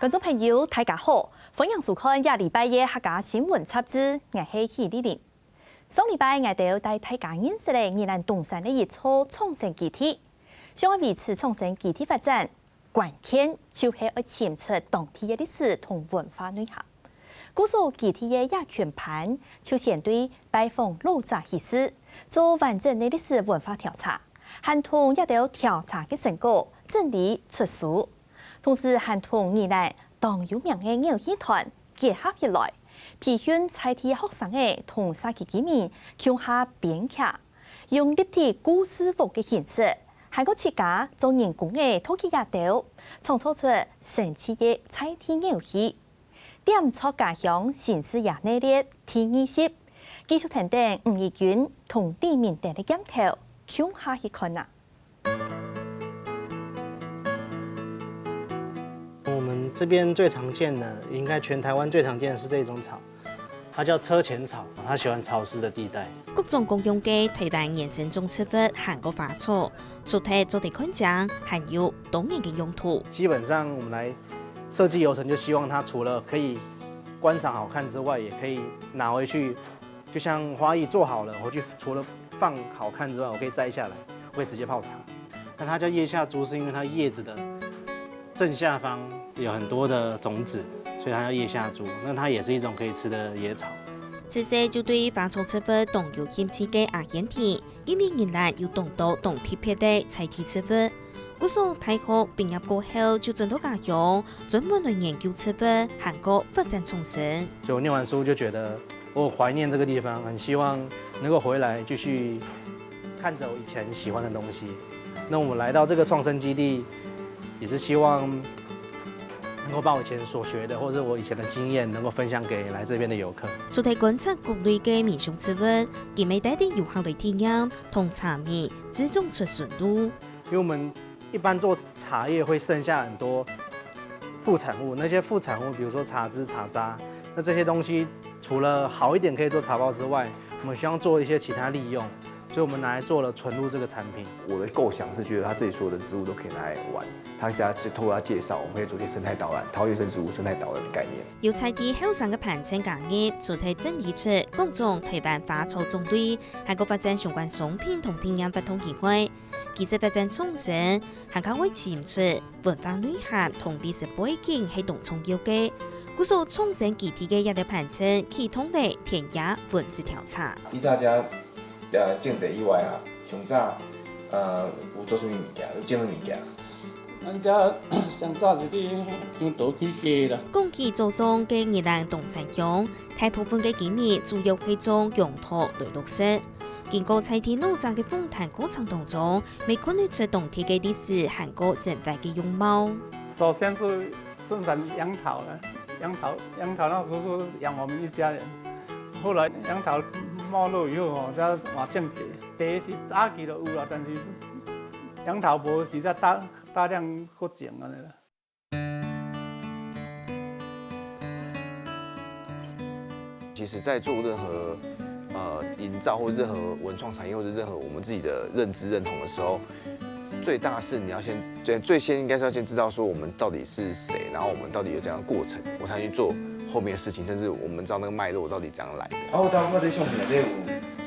观众朋友，大家好，欢迎收看亚礼拜一客家新闻插枝，我是许丽玲。上礼拜我哋带大家认识了宜兰东山的一处创生基地，想要维持创生基地发展，关键就是要牵出当地的历史同文化内涵。故所基地的亚全盘就先对拜访老宅遗址，做完整的历史文化调查，含同一条调查的成果整理出书。同时，还同宜兰当有名的偶戏团结合起来，培训在地学生的同社区居民共下编剧，用立体故事剧的形式，还个设计做人工的土器架雕，创造出神奇的在地偶戏。点出家乡形式也内敛、天意识，技术团队吴义军同地面等的镜头共下去看呐。我们这边最常见的，应该全台湾最常见的是这种草，它叫车前草，它喜欢潮湿的地带。各种公用嘅推办衍生种植物含个花草，主题做地看奖，含有多年的用途。基本上我们来设计流程，就希望它除了可以观赏好看之外，也可以拿回去，就像花艺做好了，回去除了放好看之外，我可以摘下来，我可以直接泡茶。那它叫叶下珠，是因为它叶子的正下方有很多的种子，所以它叫叶下珠。那它也是一种可以吃的野草。此时就对花草植物动有兴趣嘅阿健田，今年以来有动到动特别的采体植物。故所大学毕业过后就转到家乡，专门来研究植物，韩国发展创新。就我念完书就觉得我怀念这个地方，很希望能够回来继续看着我以前喜欢的东西。那我们来到这个创生基地，也是希望能够把我以前所学的，或者我以前的经验，能够分享给来这边的游客。主题观察各类嘅民俗植物，健美带啲有效的体验同茶米，只种出顺路。因为我们一般做茶叶会剩下很多副产物，那些副产物，比如说茶汁、茶渣，那这些东西除了好一点可以做茶包之外，我们希望做一些其他利用。所以我们拿来做了纯露这个产品。我的构想是觉得它这里所有的植物都可以拿来玩，他家透过他介绍，我们可以做一些生态导览，桃园生植物生态导览的概念。由采地后生嘅盘称家业，主题整理出各种推办花草种类，还个发展相关商品同体验不同机会。技术发展创新，还可为潜出文化内涵同历史背景系同重要嘅。故所创新基地嘅一条盘称启动的田野文史调查。以大家种地以外啊，上早有做什么物件？有种什么物件？咱家上早是伫用稻开价啦。讲起做上嘅宜兰东山乡，大部分嘅居民主要係種用途來綠色。經過採地老宅嘅訪談過程當中，未看得出當地嘅歷史韓國生活嘅樣貌。首先是生產楊桃啦，楊桃那時候是養我們一家人。後來楊桃沒落以後吼，才換種地。地是早期就有啦，但是楊桃無是才大量去種安尼啦。其實，在做任何營造或任何文創產業或者任何我們自己的認知認同的時候，最大是你要最先應該是要先知道說我們到底是誰，然後我們到底有怎樣的過程，我才去做後面的事情，甚至我們知道那個脈絡到底怎樣來的。我當我在相片內底有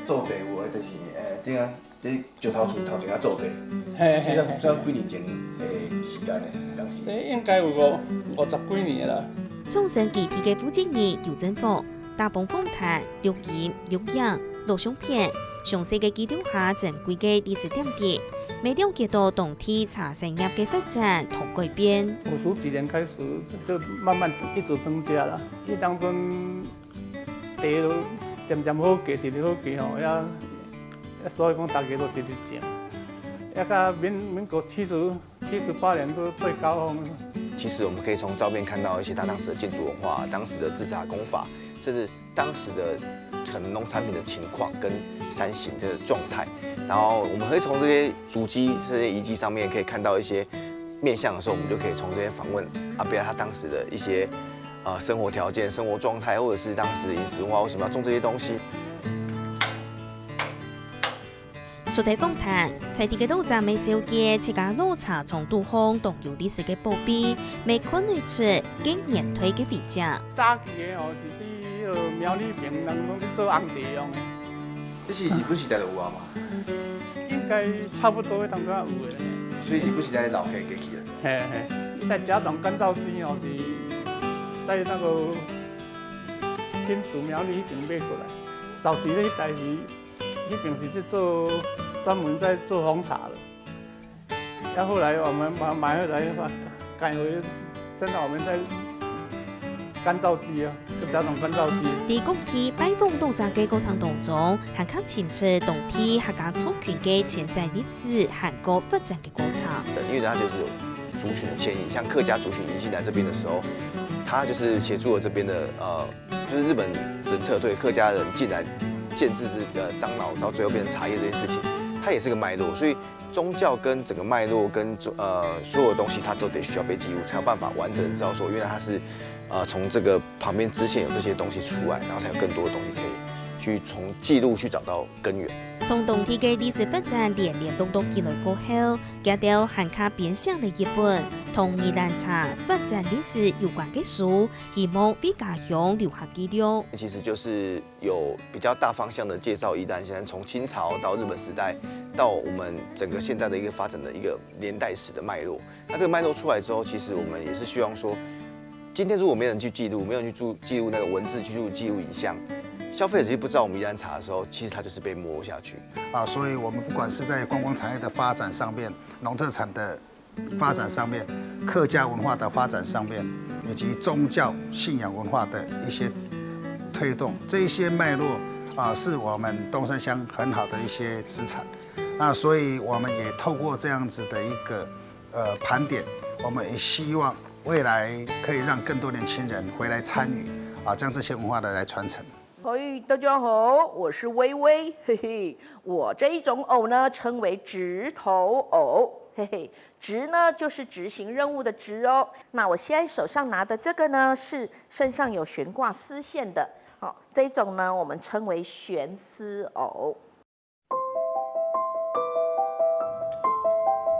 做地有的，就是點啊，這石頭厝頭前啊做地，這幾年前的時間呢，當時。這應該有50幾年啦。創新基地嘅負責人姚振福。大棚訪談、錄音、錄影、錄相片，詳細嘅記錄下珍貴嘅歷史點滴，未了解到當地茶產業嘅發展同改變。50幾年開始就慢慢一直增加啦。伊當陣地都漸漸好價，直直好價吼，所以講大家都直直種。到民國78年都最高峰。其實我們可以從照片看到一些它當時的建築文化、當時的製茶工法，甚至當時的可能農產品的情況跟山形的狀態。然後我們可以從這些足跡、這些遺跡上面可以看到一些面向的時候，我們就可以從這些訪問阿伯他當時的一些生活條件、生活狀態，或者是當時的飲食文化為什麼要種這些東西。出题访谈，在地嘅道站美小姐自家落茶从杜方动有历史嘅宝贝，未看得出经验推嘅评价。早期的哦是伫迄个苗栗平人拢去做红茶用的，这是日本时代的有啊嘛，应该差不多当中有的。所以日本时代老可以起来。嘿嘿，在甲种干燥机哦是在那个新竹苗栗那边买过来，早期那一代是那边是做专门在做红茶的，然后后来我们把它买回来的话，改为现在我们在干燥机啊，就甲种干燥机。伫过去拜访道站嘅过程当中，还较深出当地客家族群嘅前世历史、韩国发展嘅过程。因为它就是有族群的迁移，像客家族群移进来这边的时候，他就是协助了这边的就是日本人撤退，客家人进来建制这个樟脑，到最后变成茶叶这件事情，它也是个脉络，所以宗教跟整个脉络跟所有的东西，它都得需要被记录，才有办法完整的知道说，原来它是从这个旁边支线有这些东西出来，然后才有更多的东西可以去从记录去找到根源。同当地嘅历史发展连动荡起来过后，加到汉卡变相的日本同宜兰茶发展历史有关嘅书，希望为家乡留下记录。其实就是有比较大方向的介绍宜兰，现在从清朝到日本时代，到我们整个现在的一个发展的一个年代史的脉络。那这个脉络出来之后，其实我们也是希望说，今天如果没人去记录，没有人去记录那个文字，去记录影像。消费者其实不知道我们宜兰茶的时候，其实它就是被摸下去啊，所以我们不管是在观光产业的发展上面、农特产的发展上面、客家文化的发展上面，以及宗教信仰文化的一些推动，这一些脉络啊，是我们东山乡很好的一些资产。那所以我们也透过这样子的一个盘点，我们也希望未来可以让更多年轻人回来参与啊，将这些文化的来传承。嘿，大家好，我是微微，嘿嘿，我这一种藕呢称为直头藕，嘿嘿，直呢就是执行任务的直哦。那我现在手上拿的这个呢是身上有悬挂丝线的，好，这种呢我们称为悬丝藕。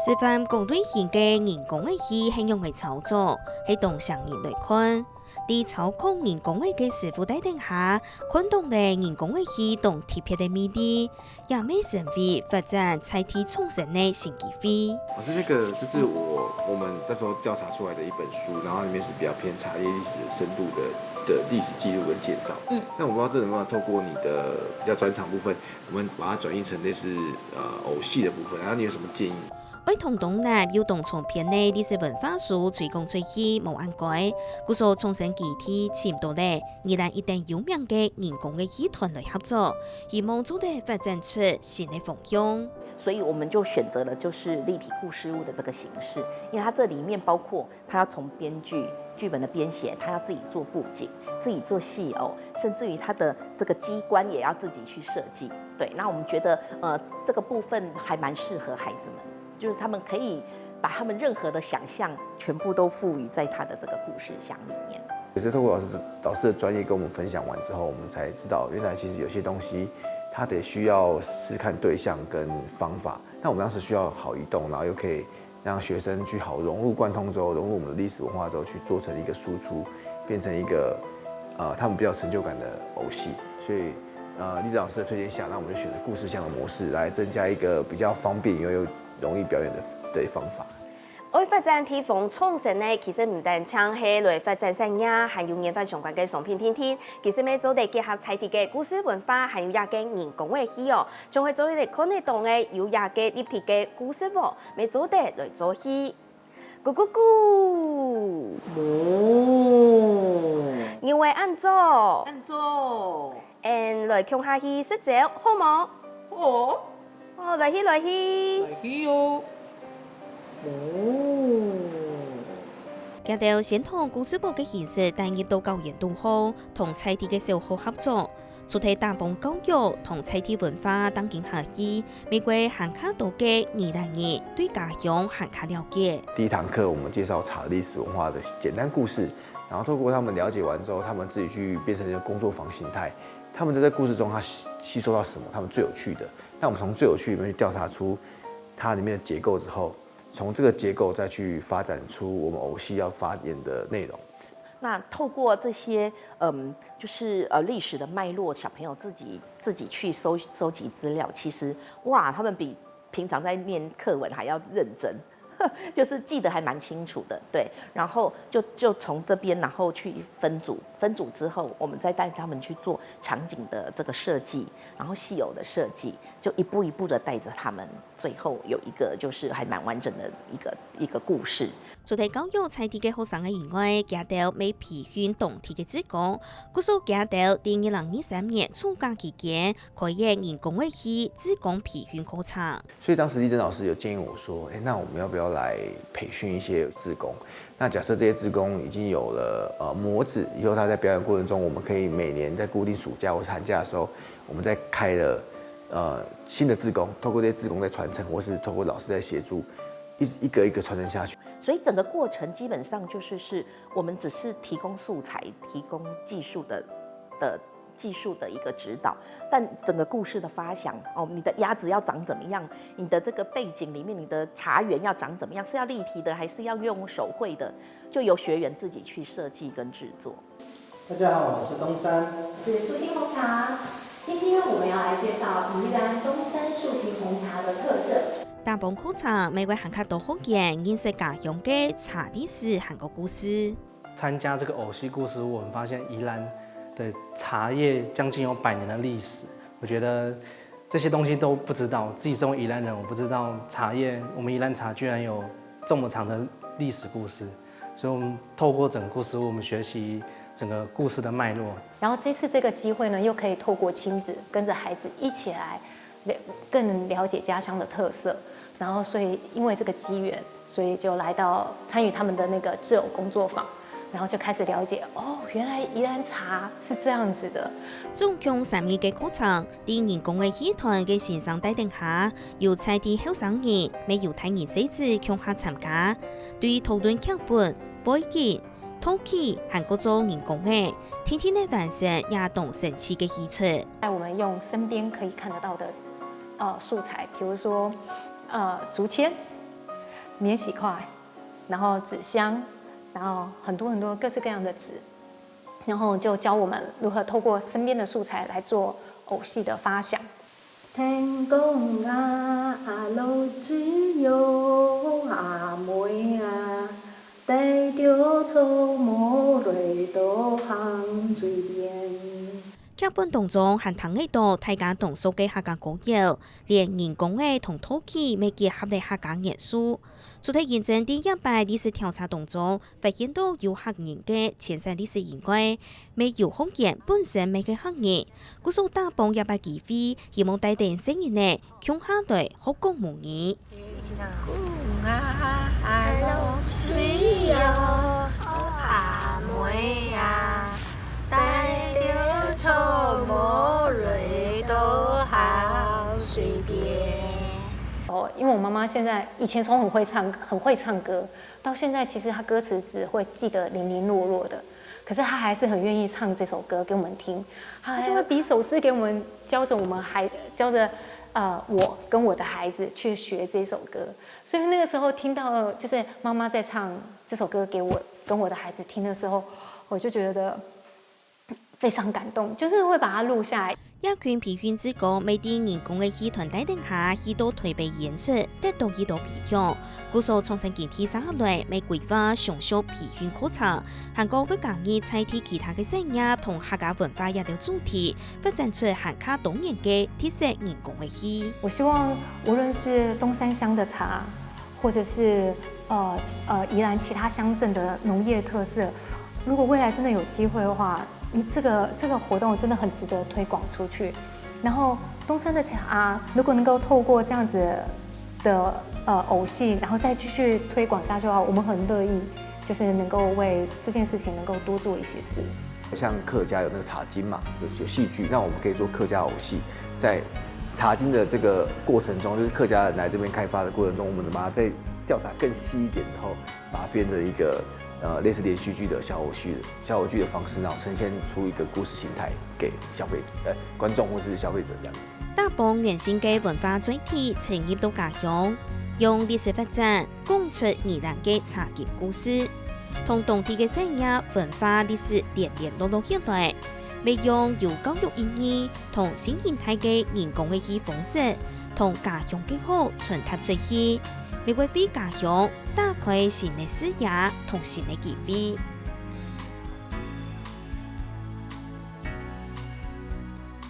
示范共对型嘅人工嘅戏应用嘅操作，喺同上人来看。伫操控人工嘅师傅带领下，看懂了人工嘅戏同贴片嘅谜底，也未成为发展菜体创新嘅新机会。老师，那个就是我们那时候调查出来的一本书，然后里面是比较偏茶叶历史深度的历史记录跟介绍。但我不知道这能不能透过你的比较专长部分，我们把它转译成类似偶戏的部分，然后你有什么建议？为同东南有同重片的历史文化书推广推起无按改，故所重新集体签到咧，宜兰一定有名嘅人工嘅戏团来合作，希望做得发展出新的方向。所以我们就选择了就是立体故事物的这个形式，因为它这里面包括它要从编剧、剧本的编写，它要自己做布景、自己做戏偶，甚至于它的这个机关也要自己去设计。对，那我们觉得这个部分还蛮适合孩子们，就是他们可以把他们任何的想象全部都赋予在他的这个故事箱里面。也是透过老师的专业跟我们分享完之后，我们才知道原来其实有些东西它得需要试看对象跟方法。那我们当时需要好移动，然后又可以让学生去好融入贯通之后，融入我们的历史文化之后，去做成一个输出，变成一个他们比较有成就感的偶戏。所以丽子老师的推荐下，那我们就选择故事向的模式来增加一个比较方便又容易表演的方法。为发展地方创新呢，其实唔单唱係來發展產業，還有研發相關嘅商品天天。其實咪做嚟結合在地嘅故事文化，還有也嘅人工嘅戲哦，仲係做嚟看得到嘅有也嘅立體嘅故事喎，咪做嚟來做戲。咕咕咕，因為按做，來共下去識走，好冇？好。哦，來去。來去喲。加到先同故事部嘅形式帶入到教研度後，同在地嘅小學合作，主題大幫教育同在地文化當今合一，美國漢卡島嘅宜蘭人對家鄉漢卡了解。第一堂課我們介紹茶歷史文化的簡單故事，然後透過他們了解完之後，他們自己去變成一個工作坊形態，他们在这故事中他吸收到什么，他们最有趣的。那我们从最有趣里面去调查出它里面的结构之后，从这个结构再去发展出我们偶戏要发演的内容。那透过这些就是历史的脉络，小朋友自己去收集资料，其实哇，他们比平常在念课文还要认真。就是记得还蛮清楚的，对，然后就从这边，然后去分组之后，我们再带他们去做场景的这个设计，然后戏偶的设计，就一步一步的带着他们，最后有一个就是还蛮完整的一个故事。主题教育在地嘅學生嘅以外，加到未培訓當地嘅職工，故數加到2023年暑假期間開業人工樂器職工培訓課程。所以當時麗珍老師有建議我說，那我們要不要來培訓一些志工？那假設這些志工已經有了模子，以後他在表演過程中，我們可以每年在固定暑假或是寒假的時候，我們再開了新的志工，透過這些志工在傳承，或是透過老師在協助，一個一個傳承下去。所以整個過程基本上是我們只是提供素材，提供技術的一個指導，但整個故事的發想哦，你的鴨子要長怎麼樣，你的這個背景裡面你的茶園要長怎麼樣，是要立體的還是要用手繪的，就由學員自己去設計跟製作。大家好，我是東山，我是素心紅茶。今天我們要來介紹宜蘭東山素心紅茶的特色。大埔課程每位行客都學員認識家鄉嘅茶歷史和個故事。參加這個偶戲故事屋，我們發現宜蘭的茶葉將近有100年的歷史。我覺得這些東西都不知道，自己身為宜蘭人，我不知道茶葉，我們宜蘭茶居然有這麼長的歷史故事。所以我們透過整個故事屋，我們學習整個故事的脈絡。然後這次這個機會呢，又可以透過親子跟着孩子一起來更了解家鄉的特色。然後，所以因為這個機緣，所以就來到參與他們的那個製偶工作坊，然後就開始了解哦，原來宜蘭茶是這樣子的。總共3日嘅課程，啲人工樂戲團嘅先生帶領下，由在地後生人，未有太年細子強下參加，對討論劇本、背景、陶器和各種人工樂，天天嘅完成也懂神奇嘅戲出。我們用身邊可以看得到的素材，譬如說竹籤、免洗塊，然後紙箱，然後很多各式各樣的紙，然後就教我們如何透過身邊的素材來做偶戲的發想。天公啊，阿老只有阿妹啊，帶着草木來到行水邊。劇本當中和唐藝島大家同數嘅客家歌謠，連人工嘅同陶器未結合嘅客家元素。主題驗證第100歷史調查當中，發現到有客人嘅前世歷史沿歸，未有學員本身未嘅客人，故數大幫100機會，希望帶定聲音呢，強下來學講母語。一起唱。公啊，阿老水哟，阿妹呀，帶草木蕊都好隨便。因為我媽媽現在以前從很會唱歌，到現在其實她歌詞只會記得零零落落的，可是她還是很願意唱這首歌給我們聽，她就會比手勢給我們教着我跟我的孩子去學這首歌，所以那個時候聽到就是媽媽在唱這首歌給我跟我的孩子聽的時候，我就覺得非常感動，就是會把它錄下來。一群培訓志工，每啲人工樂戲團帶領下，許多台北演出得到許多培養。故數創新建體3下來，未規劃上述培訓課程，韓國會介意採貼其他嘅產業同客家文化也有主題，發展出韓卡多年嘅特色人工樂戲。我希望無論是東山鄉的茶，或者是宜蘭其他鄉鎮的農業特色，如果未來真的有機會的話，這個活動真的很值得推廣出去。然後東山的茶，如果能夠透過這樣子的偶戲，然後再繼續推廣下去的話，我們很樂意，就是能夠為這件事情能夠多做一些事。像客家有那個茶經嘛，有戲劇，那我們可以做客家偶戲，在茶經的這個過程中，就是客家人來這邊開發的過程中，我們怎麼把它再調查更細一點之後，把它變成一個类似连续剧的小偶剧的方式，然后呈现出一个故事形态给观众或是消费者这样子。打帮原先嘅文化载体呈入到家乡，用历史发展讲出宜兰嘅茶叶故事，同当地嘅产业文化历史连落起来，利用有教育意义同新形态嘅人工嘅戲方式，同家乡嘅好傳搭在一起，未會俾家鄉打開新嘅視野同新嘅機會。